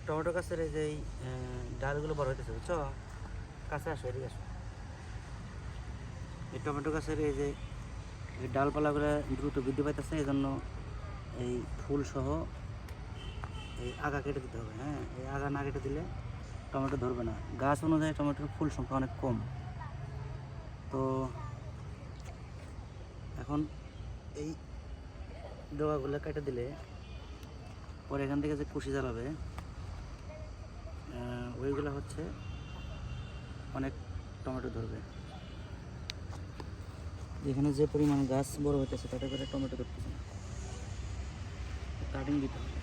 Tomato গাছের এই যে ডালগুলো বড় হইতেছে, বুঝছো? কাছে আসো, এদিকে আসো। এই টমেটো গাছের এই যে ডালপালাগুলো দ্রুত বৃদ্ধি পাইতেছে, এই জন্য এই ফুল সহ এই আগা কেটে দিতে হবে। হ্যাঁ, এই আগা না কেটে দিলে টমেটো ধরবে না। গাছ অনুযায়ী টমেটোর ফুল সংখ্যা অনেক কম। তো এখন এই ডগাগুলো কেটে দিলে পরে এখান থেকে যে কুশি জ্বালাবে ওইগুলো হচ্ছে অনেক টমেটো ধরবে। যেখানে যে পরিমাণ গাছ বড় হইতেছে তাতে করে টমেটো ধরতেছে না, কাটিং দিতে হবে।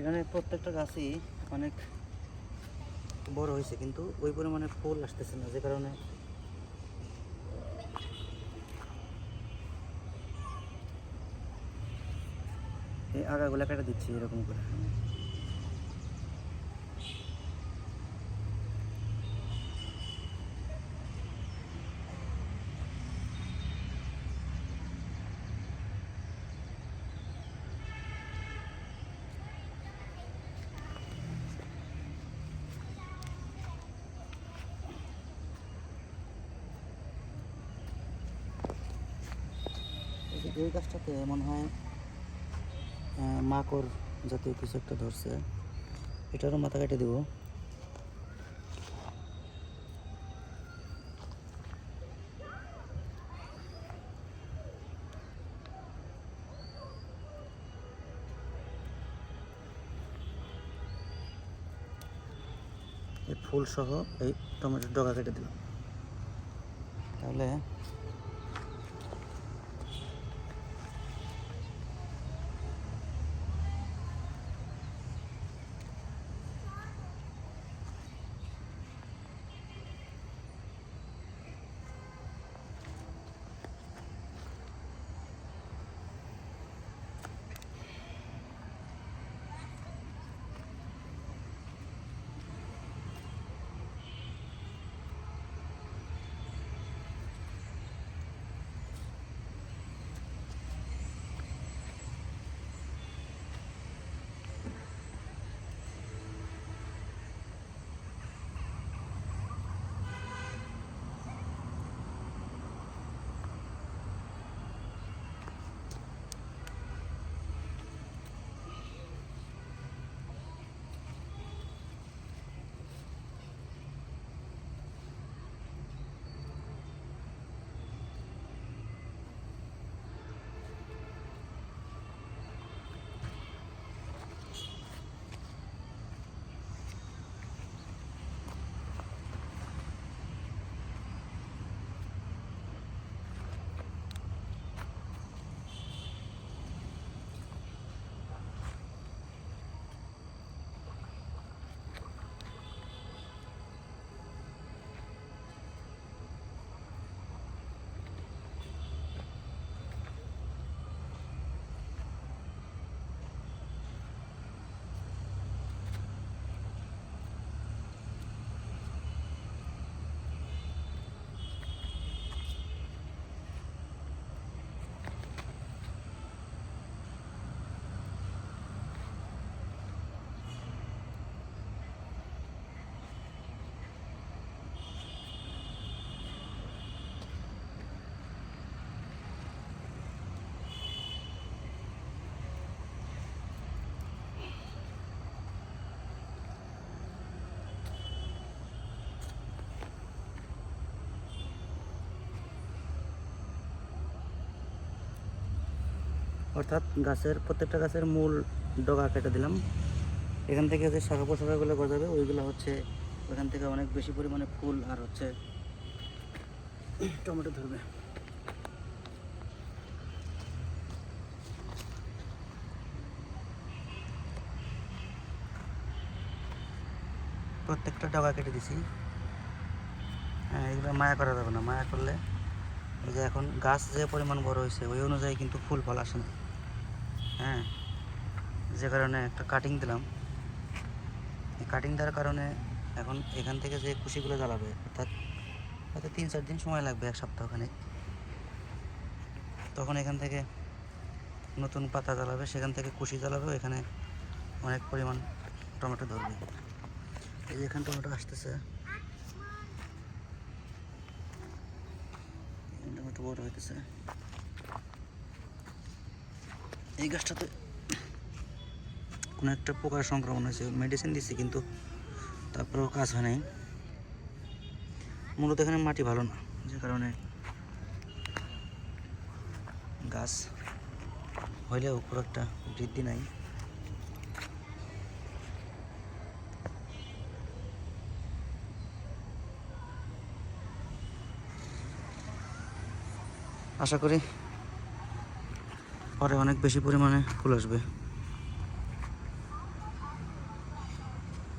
এখানে প্রত্যেকটা গাছই অনেক বড় হয়েছে, কিন্তু ওই পরিমাণে ফুল আসতেছে না, যে কারণে এই আগাগুলো কেটে দিচ্ছি এরকম করে। এই গাছটাতে মনে হয় মাকড় জাতীয় কিছু একটা ধরছে, এটারও মাথা কেটে দেবো। এই ফুল সহ এই টমেটোর ডগা কেটে দিলাম, তাহলে অর্থাৎ গাছের প্রত্যেকটা গাছের মূল ডগা কেটে দিলাম। এখান থেকে যে শাখা পোশাখাগুলো গজাবে ওইগুলো হচ্ছে ওখান থেকে অনেক বেশি পরিমাণে ফুল আর হচ্ছে টমেটো ধরবে। প্রত্যেকটা ডগা কেটে দিছি। হ্যাঁ, এগুলো মায়া করা যাবে না, মায়া করলে এই যে এখন গাছ যে পরিমাণ বড় হয়েছে ওই অনুযায়ী কিন্তু ফুল ফল আসে না। হ্যাঁ, যে কারণে একটা কাটিং দিলাম। এই কাটিং দেওয়ার কারণে এখন এখান থেকে যে কুশিগুলো জ্বালাবে, অর্থাৎ হয়তো 3-4 দিন সময় লাগবে, 1 সপ্তাহখানেক। তখন এখান থেকে নতুন পাতা জ্বালাবে, সেখান থেকে কুশি জ্বালাবে, এখানে অনেক পরিমাণ টমেটো ধরবে। এই যে এখানে টমেটো আসতেছে, টমেটো বড় হইতেছে। এই গাছটাতে কোনো একটা পোকার সংক্রমণ হয়েছে, মেডিসিন দিচ্ছি কিন্তু তারপরেও কাজ হয় নাই। মূলত এখানে মাটি ভালো না, যে কারণে গাছ হইলেও খুব একটা বৃদ্ধি নাই। আশা করি পরে অনেক বেশি পরিমাণে ফুল আসবে।